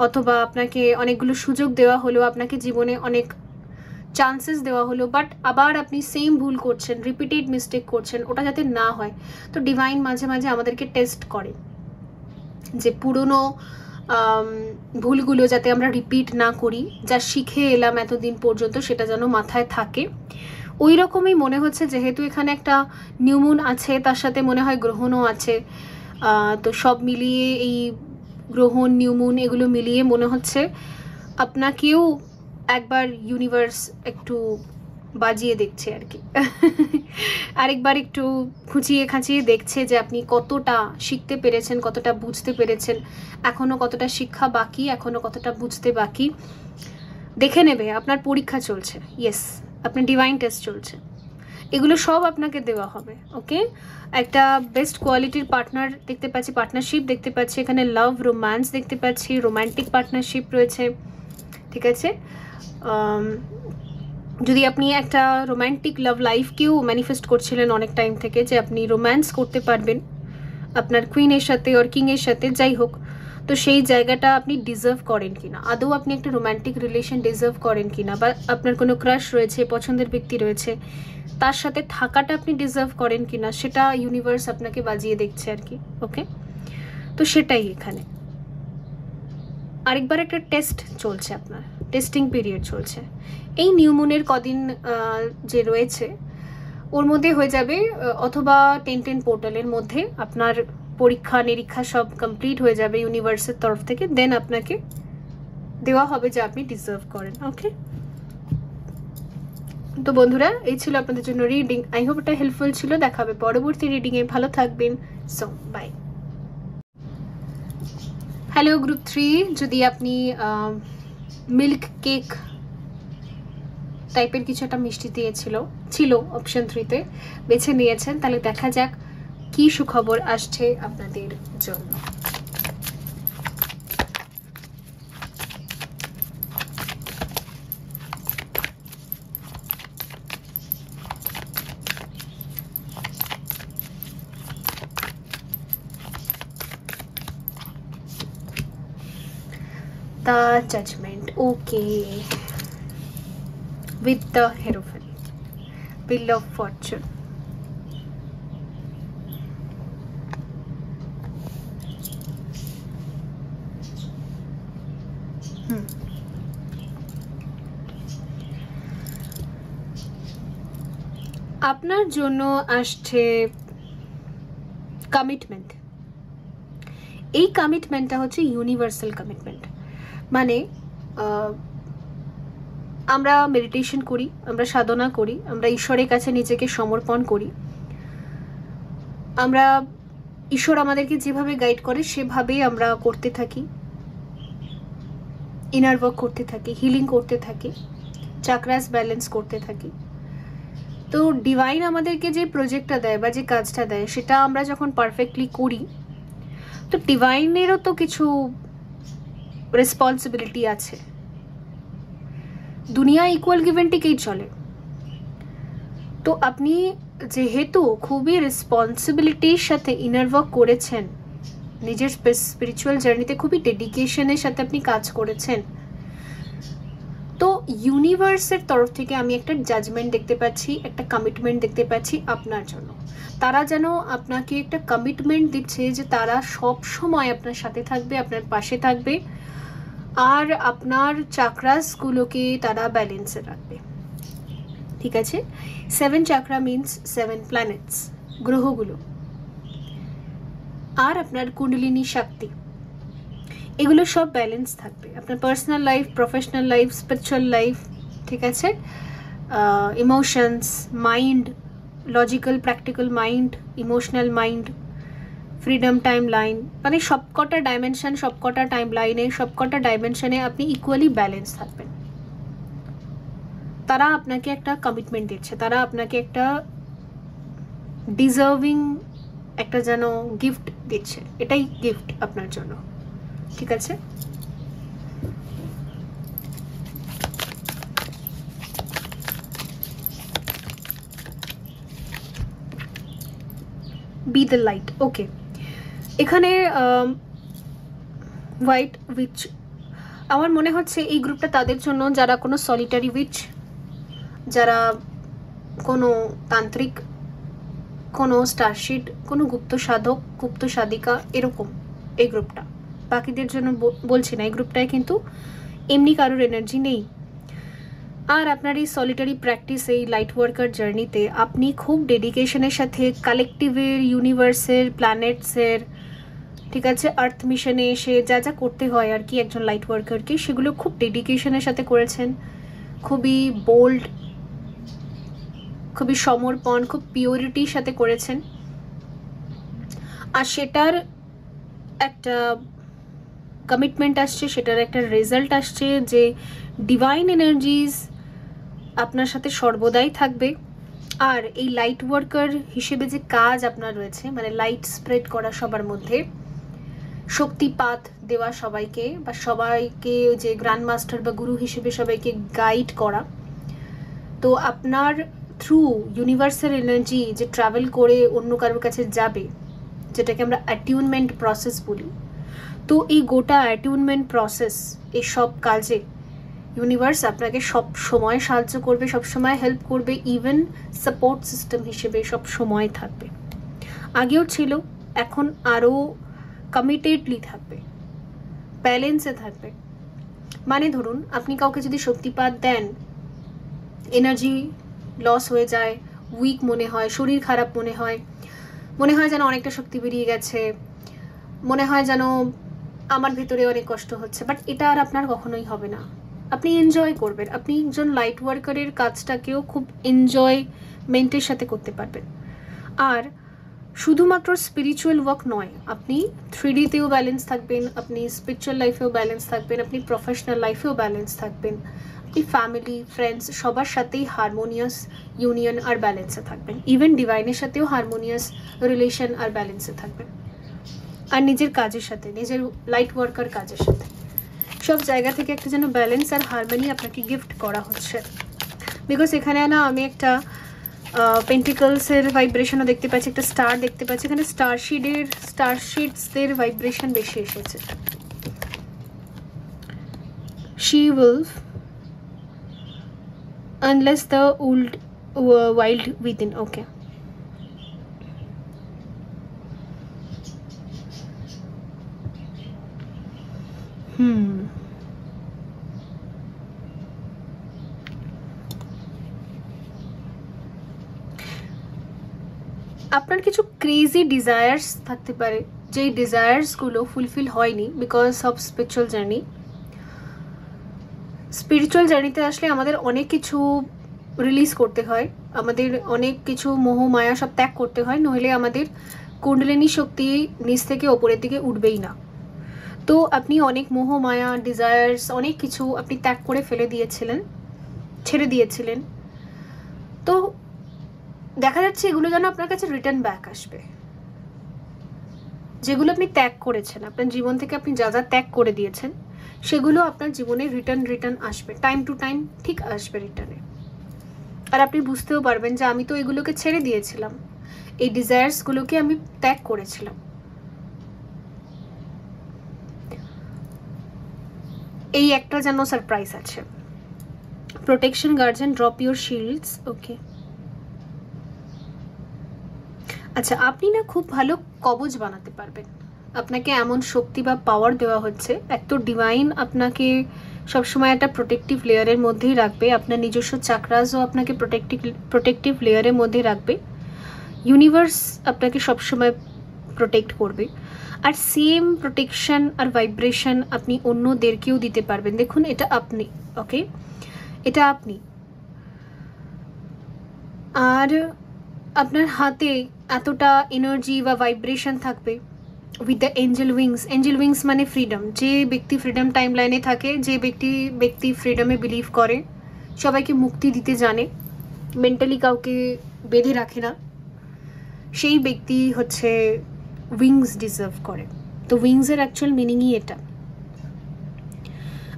অথবা আপনাকে অনেকগুলো সুযোগ দেওয়া হলো, আপনাকে জীবনে অনেক চান্সেস দেওয়া হলো, বাট আবার আপনি সেম ভুল করছেন, রিপিটেড মিস্টেক করছেন, ওটা যাতে না হয়। তো ডিভাইন মাঝে মাঝে আমাদেরকে টেস্ট করে যে পুরনো ভুলগুলো যাতে আমরা রিপিট না করি, যা শিখে এলাম এতদিন পর্যন্ত সেটা যেন মাথায় থাকে। ওই রকমই মনে হচ্ছে, যেহেতু এখানে একটা নিউমুন আছে, তার সাথে মনে হয় গ্রহণও আছে, তো সব মিলিয়ে এই গ্রহণ নিউমুন এগুলো মিলিয়ে মনে হচ্ছে আপনাকেও একবার ইউনিভার্স একটু বাজিয়ে দেখছে আর কি, আরেকবার একটু খুঁচিয়ে খাঁচিয়ে দেখছে যে আপনি কতটা শিখতে পেরেছেন, কতটা বুঝতে পেরেছেন, এখনো কতটা শিক্ষা বাকি, এখনো কতটা বুঝতে বাকি। দেখে নেবে, আপনার পরীক্ষা চলছে, ইয়েস, আপনার ডিভাইন টেস্ট চলছে, এগুলো সব আপনাকে দেওয়া হবে। ওকে, একটা বেস্ট কোয়ালিটির পার্টনার দেখতে পাচ্ছি, পার্টনারশিপ দেখতে পাচ্ছি, এখানে লাভ রোম্যান্স দেখতে পাচ্ছি, রোম্যান্টিক পার্টনারশিপ রয়েছে, ঠিক আছে। যদি আপনি একটা রোম্যান্টিক লাভ লাইফকেও ম্যানিফেস্ট করছিলেন অনেক টাইম থেকে, যে আপনি রোম্যান্স করতে পারবেন আপনার কুইনের সাথে আর কিংয়ের সাথে, যাই হোক, তো সেই জায়গাটা আপনি ডিজার্ভ করেন কিনা, আদৌ আপনি একটা রোম্যান্টিক রিলেশন ডিজার্ভ করেন কিনা, বা আপনার কোনো ক্রাশ রয়েছে, পছন্দের ব্যক্তি রয়েছে, তার সাথে থাকাটা আপনি ডিজার্ভ করেন কিনা, সেটা ইউনিভার্স আপনাকে বাজিয়ে দেখছে আর কি। ওকে, তো সেটাই এখানে আরেকবার একটা টেস্ট চলছে, আপনার টেস্টিং পিরিয়ড চলছে। এই নিউমুনের কদিন যে রয়েছে ওর মধ্যে হয়ে যাবে, অথবা 10-10 পোর্টালের মধ্যে আপনার পরীক্ষা নিরীক্ষা সব কমপ্লিট হয়ে যাবে ইউনিভার্সের তরফ থেকে, দেন আপনাকে দেওয়া হবে যা আপনি ডিজার্ভ করেন। ওকে, তো বন্ধুরা, এই ছিল আপনাদের জন্য রিডিং। আই হোপ এটা হেল্পফুল ছিল। দেখা হবে পরবর্তী রিডিংয়ে, ভালো থাকবেন। So bye. হ্যালো গ্রুপ 3, যদি আপনি মিল্ক কেক টাইপের কিছু একটা মিষ্টি ছিল অপশন 3-তে বেছে নিয়েছেন, তাহলে দেখা যাক কি সুখবর আসছে আপনাদের জন্য। The Judgment, okay, with the Hierophant. wheel of fortune. আপনার জন্য আসছে কমিটমেন্ট। এই কমিটমেন্টটা হচ্ছে ইউনিভার্সাল কমিটমেন্ট। মানে আমরা মেডিটেশন করি, আমরা সাধনা করি, আমরা ঈশ্বরের কাছে নিজেকে সমর্পণ করি, আমরা ঈশ্বর আমাদেরকে যেভাবে গাইড করে সেভাবেই আমরা করতে থাকি, ইনার ওয়ার্ক করতে থাকি, হিলিং করতে থাকি, চাকরাস ব্যালেন্স করতে থাকি। তো ডিভাইন আমাদেরকে যে প্রজেক্টটা দেয় বা যে কাজটা দেয় সেটা আমরা যখন পারফেক্টলি করি, তো ডিভাইনেরও তো কিছু রেসপন্সিবিলিটি আছে। দুনিয়া ইকুয়াল গিভ অ্যান্ড টেকেই চলে। তো আপনি যেহেতু খুবই রেসপন্সিবিলিটির সাথে ইনার ওয়ার্ক করেছেন, নিজের স্পিরিচুয়াল জার্নিতে খুবই ডেডিকেশনের সাথে আপনি কাজ করেছেন, তো ইউনিভার্সের তরফ থেকে আমি একটা জাজমেন্ট দেখতে পাচ্ছি, একটা কমিটমেন্ট দেখতে পাচ্ছি আপনার জন্য। তারা যেন আপনাকে একটা কমিটমেন্ট দিচ্ছে যে তারা সব সময় আপনার সাথে থাকবে, আপনার পাশে থাকবে, আর আপনার চাকরাসগুলোকে তারা ব্যালেন্সে রাখবে। ঠিক আছে? 7 চাকরা মিনস 7 প্ল্যানেটস, গ্রহগুলো, আর আপনার কুণ্ডলিনী শক্তি, এগুলো সব ব্যালেন্স থাকবে। আপনার personal life, professional life, spiritual life, ঠিক আছে, emotions, mind, logical practical mind, emotional mind, freedom time line, মানে সবকটা ডাইমেনশন, সবকটা টাইম লাইনে, সবকটা ডাইমেনশনে আপনি ইকুয়ালি ব্যালেন্স থাকবেন। তারা আপনাকে একটা কমিটমেন্ট দিচ্ছে, তারা আপনাকে একটা ডিজার্ভিং একটা যেন গিফট দিচ্ছে। এটাই গিফট আপনার জন্য। ঠিক আছে? B the light. ওকে, এখানে হোয়াইট উইচ, আমার মনে হচ্ছে এই গ্রুপটা তাদের জন্য যারা কোনো সলিটারি উইচ, যারা কোনো তান্ত্রিক, কোনো স্টারশিট, কোনো গুপ্ত সাধক, গুপ্ত সাধিকা, এরকম এই গ্রুপটা। বাকিদের জন্য বলছি না, এই গ্রুপটায় কিন্তু এমনি কারোর এনার্জি নেই। আর আপনার এই সলিটারি প্র্যাকটিস, এই লাইট ওয়ার্কার জার্নিতে আপনি খুব ডেডিকেশনের সাথে কালেকটিভের, ইউনিভার্সের, প্ল্যানেটসের, ঠিক আছে, আর্থ মিশনে এসে যা যা করতে হয় আর কি একজন লাইট ওয়ার্কারকে, সেগুলো খুব ডেডিকেশনের সাথে করেছেন, খুবই বোল্ড, খুবই সমর্পণ, খুব পিওরিটির সাথে করেছেন। আর সেটার একটা কমিটমেন্ট আসছে, সেটার একটা রেজাল্ট আসছে যে ডিভাইন এনার্জিজ আপনার সাথে সর্বদাই থাকবে। আর এই লাইট ওয়ার্কার হিসেবে যে কাজ আপনার রয়েছে, মানে লাইট স্প্রেড করা সবার মধ্যে, শক্তিপাত দেওয়া সবাইকে, বা সবাইকে যে গ্র্যান্ড মাস্টার বা গুরু হিসেবে সবাইকে গাইড করা, তো আপনার থ্রু ইউনিভার্সাল এনার্জি যে ট্রাভেল করে অন্য কারোর কাছে যাবে, যেটাকে আমরা অ্যাটিউনমেন্ট প্রসেস বলি। তো এই গোটা অ্যাটিউনমেন্ট প্রসেস, এই সব কাজে ইউনিভার্স আপনাকে সব সময় সাহায্য করবে, সব সময় হেল্প করবে, ইভেন সাপোর্ট সিস্টেম হিসেবে সব সময় থাকবে। আগেও ছিল, এখন আরও কমিটেডলি থাকবে, ব্যালেন্সে থাকবে। মানে ধরুন আপনি কাউকে যদি শক্তিপাত দেন, এনার্জি লস হয়ে যায়, উইক মনে হয়, শরীর খারাপ মনে হয়, মনে হয় যেন অনেকটা শক্তি বেরিয়ে গেছে, মনে হয় যেন আমার ভেতরে অনেক কষ্ট হচ্ছে, বাট এটা আর আপনার কখনোই হবে না। আপনি এনজয় করবেন, আপনি একজন লাইট ওয়ার্কারের কাজটাকেও খুব এনজয়মেন্টের সাথে করতে পারবেন। আর শুধুমাত্র স্পিরিচুয়াল ওয়ার্ক নয়, আপনি 3Dতেও ব্যালেন্স থাকবেন, আপনি স্পিরিচুয়াল লাইফেও ব্যালেন্স থাকবেন, আপনি প্রফেশনাল লাইফেও ব্যালেন্স থাকবেন, আপনি ফ্যামিলি, ফ্রেন্ডস সবার সাথেই হারমোনিয়াস ইউনিয়ন আর ব্যালেন্সে থাকবেন, ইভেন ডিভাইনের সাথেও হারমোনিয়াস রিলেশন আর ব্যালেন্সে থাকবেন। আর নিজের কাজের সাথে, নিজের লাইট ওয়ার্কার কাজের সাথে, সব জায়গা থেকে একটা যেন ব্যালেন্স আর হারমোনি আপনাকে গিফট করা হচ্ছে। বিকজ এখানে না আমি একটা পেন্টিকলসের ভাইব্রেশনও দেখতে পাচ্ছি, একটা স্টার দেখতে পাচ্ছি, এখানে স্টারশিডসদের ভাইব্রেশন বেশি এসেছে। She wolf, unless the old wild within. Okay. আপনার কিছু ক্রেজি ডিজায়ার্স থাকতে পারে, যেই ডিজায়ার্সগুলো ফুলফিল হয়নি because of spiritual journey. Spiritual জার্নিতে আসলে আমাদের অনেক কিছু রিলিজ করতে হয়, আমাদের অনেক কিছু মোহ মায়া সব ত্যাগ করতে হয়, নইলে আমাদের কুণ্ডলিনী শক্তি নিচ থেকে ওপরের দিকে উঠবেই না। তো আপনি অনেক মোহ মায়া ডিজায়ার্স অনেক কিছু আপনি ত্যাগ করে ফেলে দিয়েছিলেন, ছেড়ে দিয়েছিলেন। তো দেখা যাচ্ছে এগুলো যেন আপনার কাছে রিটার্ন ব্যাক আসবে। যেগুলো আপনি ত্যাগ করেছেন আপনার জীবন থেকে, আপনি যা যা ত্যাগ করে দিয়েছেন সেগুলো আপনার জীবনে রিটার্ন আসবে, টাইম টু টাইম ঠিক আসবে রিটার্নে। আর আপনি বুঝতেও পারবেন যে আমি তো এগুলোকে ছেড়ে দিয়েছিলাম, এই ডিজায়ার্সগুলোকে আমি ত্যাগ করেছিলাম। এই একটা যেন সারপ্রাইজ আছে। Protection guardian, drop your shields. Okay, আচ্ছা, আপনি না খুব ভালো কবচ বানাতে পারবেন। আপনাকে এমন শক্তি বা পাওয়ার দেওয়া হচ্ছে, এক তো ডিভাইন আপনাকে সবসময় একটা প্রোটেক্টিভ লেয়ারের মধ্যেই রাখবে, আপনার নিজস্ব চাকরাসও আপনাকে প্রোটেক্টিভ লেয়ারের মধ্যে রাখবে, ইউনিভার্স আপনাকে সবসময় প্রোটেক্ট করবে। আর সেম প্রোটেকশন আর ভাইব্রেশন আপনি অন্যদেরকেও দিতে পারবেন। দেখুন, এটা আপনি, ওকে, এটা আপনি। আর আপনার হাতে এতটা এনার্জি বা ভাইব্রেশন থাকবে with the Angel wings. Angel wings মানে ফ্রিডম। যে ব্যক্তি ফ্রিডম টাইম লাইনে থাকে, যে ব্যক্তি ফ্রিডমে বিলিভ করে, সবাইকে মুক্তি দিতে জানে, মেন্টালি কাউকে বেঁধে রাখে না, সেই ব্যক্তি হচ্ছে উইংস ডিজার্ভ করে। তো উইংসের অ্যাকচুয়াল মিনিংই এটা।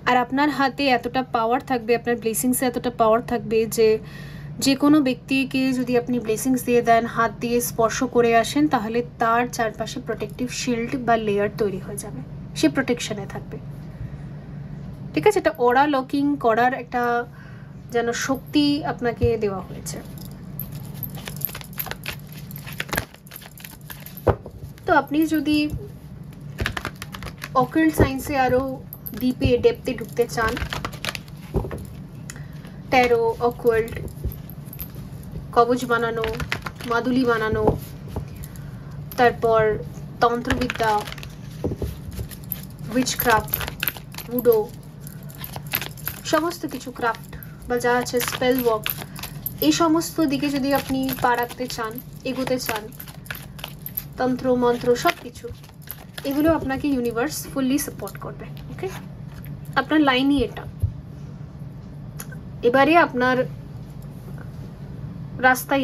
আর আপনার হাতে এতটা পাওয়ার থাকবে, আপনার ব্লেসিংসে এতটা পাওয়ার থাকবে যে কোনো ব্যক্তিকে যদি আপনি ব্লেসিংস দিয়ে দেন, হাত দিয়ে স্পর্শ করে আসেন, তাহলে তার চারপাশে প্রোটেক্টিভ শিল্ড বা লেয়ার তৈরি হয়ে যাবে, সে প্রোটেকশনে থাকবে। ঠিক আছে, এটা অরা লকিং করার একটা যেন শক্তি আপনাকে দেওয়া হয়েছে। তো আপনি যদি অকাল্ট সায়েন্সে আরো ডিপে ডেপথে ঢুকতে চান, ট্যারো, অকাল্ট, কবচ বানানো, মাদুলি বানানো, তারপর তন্ত্রবিদ্যা, উইচক্রাফট, উডো, সমস্ত কিছু ক্রাফট বা যা আছে স্পেল ওয়ার্ক, এই সমস্ত দিকে যদি আপনি পা রাখতে চান, এগোতে চান, তন্ত্র মন্ত্র সব কিছু, এগুলো আপনাকে ইউনিভার্স ফুললি সাপোর্ট করবে। ওকে, আপনার লাইনই এটা। এবারে আপনার রাস্তাই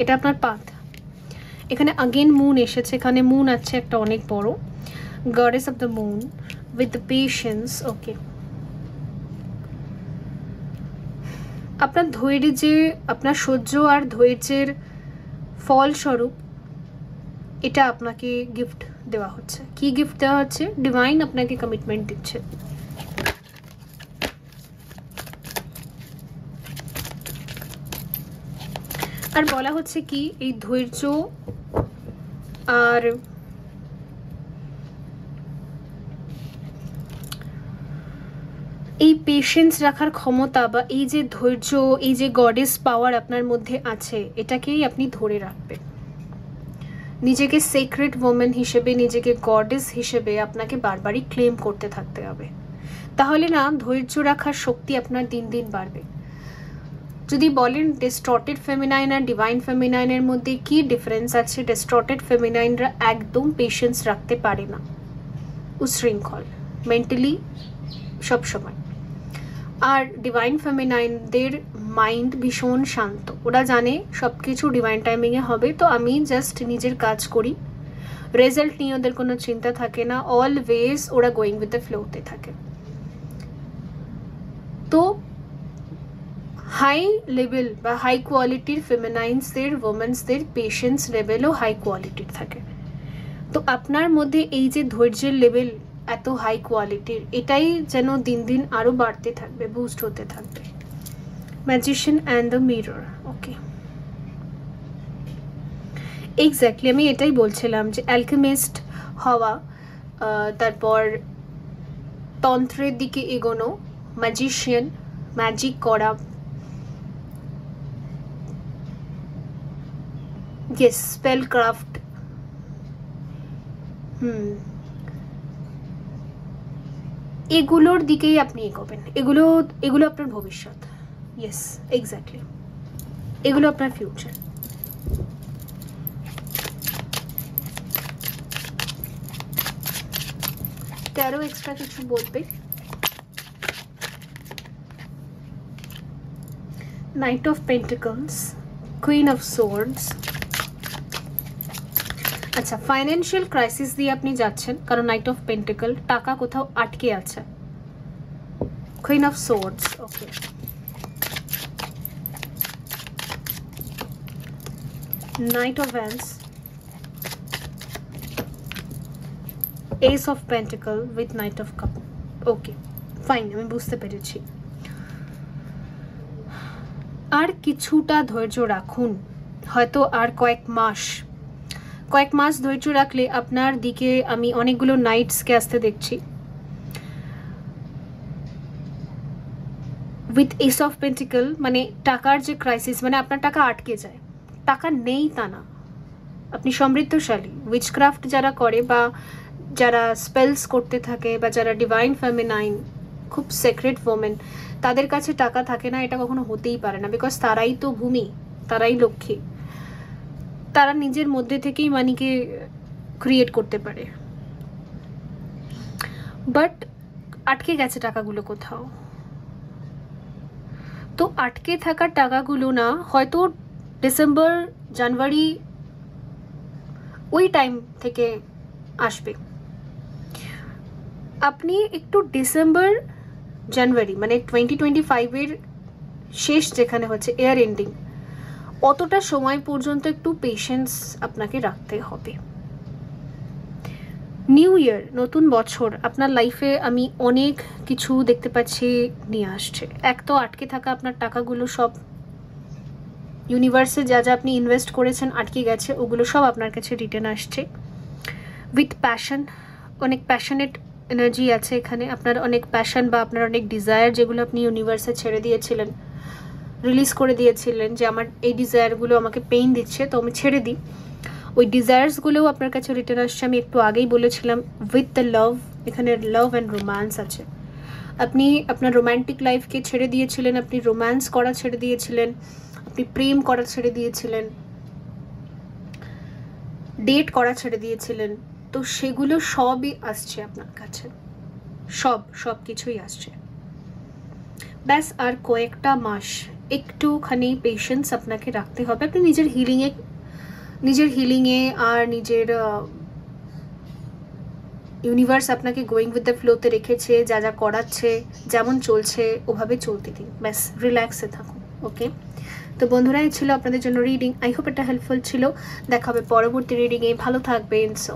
এটা আপনার পাথ। এখানে আগেন মুন এসেছে, এখানে মুন আছে একটা অনেক বড়, goddess of the moon with the patience. Okay, আপনার ধৈর্য, যে আপনার সহ্য আর ধৈর্যের ফলস্বরূপ এটা আপনাকে গিফট দেওয়া হচ্ছে। কি গিফট দেওয়া হচ্ছে? ডিভাইন আপনাকে কমিটমেন্ট দিচ্ছে। আর বলা হচ্ছে কি, এই ধৈর্য আর এই পেশেন্স রাখার ক্ষমতা বা এই যে ধৈর্য, এই যে গডেস পাওয়ার আপনার মধ্যে আছে, এটাকেই আপনি ধরে রাখবেন। নিজেকে সেক্রেট ওমেন হিসেবে, নিজেকে গডেস হিসেবে আপনাকে বারবারই ক্লেম করতে থাকতে হবে। তাহলে না ধৈর্য রাখার শক্তি আপনার দিন দিন বাড়বে। যদি বলেন ডিস্টর্টেড ফেমিনাইন আর ডিভাইন ফেমিনাইনের মধ্যে কি ডিফারেন্স আছে, ডিস্টর্টেড ফেমিনাইনরা একদম পেশেন্স রাখতে পারে না, উশৃঙ্খল মেন্টালি সবসময়। আর ডিভাইন ফেমিনাইনদের মাইন্ড ভীষণ শান্ত, ওরা জানে সব কিছু ডিভাইন টাইমিংয়ে হবে, তো আমি জাস্ট নিজের কাজ করি, রেজাল্ট নিয়ে ওদের কোনো চিন্তা থাকে না, অলওয়েজ ওরা গোয়িং উইথ দ্য ফ্লোতে থাকে। তো হাই লেভেল বা হাই কোয়ালিটির ফেমিনাইন্সদের, ওমেন্সদের পেশেন্স লেভেলও হাই কোয়ালিটির থাকে। তো আপনার মধ্যে এই যে ধৈর্যের লেভেল এত হাই কোয়ালিটির, এটাই যেন দিন দিন আরও বাড়তে থাকবে, বুস্ট হতে থাকবে। Magician and the mirror. Okay, exactly আমি এটাই বলছিলাম যে অ্যালকেমিস্ট হওয়া, তারপর তন্ত্রের দিকে এগোনো, ম্যাজিশিয়ান, ম্যাজিক করা, ইয়েস, স্পেল ক্রাফট, এগুলোর দিকেই আপনি এগোবেন। এগুলো আপনার ভবিষ্যৎ। ইয়েস, এক্স্যাক্টলি, এগুলো আপনার ফিউচার। তেরো এক্সট্রা কিছু বলবে? Night of pentacles, queen of swords. আচ্ছা, ফাইন্যান্সিয়াল ক্রাইসিস দিয়ে আপনি যাচ্ছেন, কারণ নাইট অফ পেন্টিকল, টাকা কোথাও আটকে আছে। Queen of swords, okay. Night of wands, S of pentacle with night of cup. Okay, fine, আমি বুঝতে পেরেছি। আর কিছুটা ধৈর্য রাখুন, হয়তো আর কয়েক মাস ধৈর্য রাখলে আপনার দিকে আমি অনেকগুলো নাইটসকে আসতে দেখছি। উইথ এস অফ পেন্টিকল, মানে টাকার যে ক্রাইসিস, মানে আপনার টাকা আটকে যায়। টাকা নেই তা না, আপনি সমৃদ্ধশালী। উইচক্রাফট যারা করে বা যারা স্পেলস করতে থাকে বা যারা ডিভাইন ফেমিনাইন, খুব সিক্রেট ওমেন, তাদের কাছে টাকা থাকে না, এটা কখনো হতেই পারে না। বিকজ তারাই তো ভূমি, তারাই লক্ষ্মী, তারা নিজের মধ্যে থেকেই মানিকে ক্রিয়েট করতে পারে। বাট আটকে গেছে টাকাগুলো কোথাও। তো আটকে থাকা টাকাগুলো না হয়তো ডিসেম্বর, জানুয়ারি ওই টাইম থেকে আসবে। আপনি একটু ডিসেম্বর, জানুয়ারি, মানে 2025-এর শেষ যেখানে হচ্ছে ইয়ার এন্ডিং, অতটা সময় পর্যন্ত একটু পেশেন্স আপনাকে রাখতে হবে। নিউ ইয়ার, নতুন বছর, আপনার লাইফে আমি অনেক কিছু দেখতে পাচ্ছি নিয়ে আসছে। এক তো আটকে থাকা আপনার টাকাগুলো সব ইউনিভার্সে যা যা আপনি ইনভেস্ট করেছেন আটকে গেছে, ওগুলো সব আপনার কাছে রিটার্ন আসছে। উইথ প্যাশন, অনেক প্যাশনেট এনার্জি আছে এখানে। আপনার অনেক প্যাশন বা আপনার অনেক ডিজায়ার, যেগুলো আপনি ইউনিভার্সে ছেড়ে দিয়েছিলেন, রিলিজ করে দিয়েছিলেন, যে আমার এই ডিজায়ারগুলো আমাকে পেইন দিচ্ছে, তো আমি ছেড়ে দিই। ওই ডিজায়ার্সগুলোও আপনার কাছে রিটার্ন আসছে। আমি একটু আগেই বলেছিলাম উইথ দ্য লাভ, এখানে লাভ অ্যান্ড রোম্যান্স আছে। আপনি আপনার রোম্যান্টিক লাইফকে ছেড়ে দিয়েছিলেন, আপনি রোম্যান্স করা ছেড়ে দিয়েছিলেন, আপনি প্রেম করা ছেড়ে দিয়েছিলেন, ডেট করা ছেড়ে দিয়েছিলেন। তো সেগুলো সবই আসছে আপনার কাছে, সব কিছুই আসছে। ব্যাস আর কয়েকটা মাস একটুখানি পেশেন্স আপনাকে রাখতে হবে। আপনি নিজের হিলিংয়ে আর নিজের ইউনিভার্স আপনাকে গোয়িং উইথ দ্য ফ্লোতে রেখেছে, যা যা করাচ্ছে, যেমন চলছে ওভাবে চলতে দিন, ব্যাস রিল্যাক্সে থাকুন। ওকে, তো বন্ধুরা, এই ছিল আপনাদের জন্য রিডিং। আই হোপ এটা হেল্পফুল ছিল। দেখা হবে পরবর্তী রিডিংয়ে। ভালো থাকবেন। সো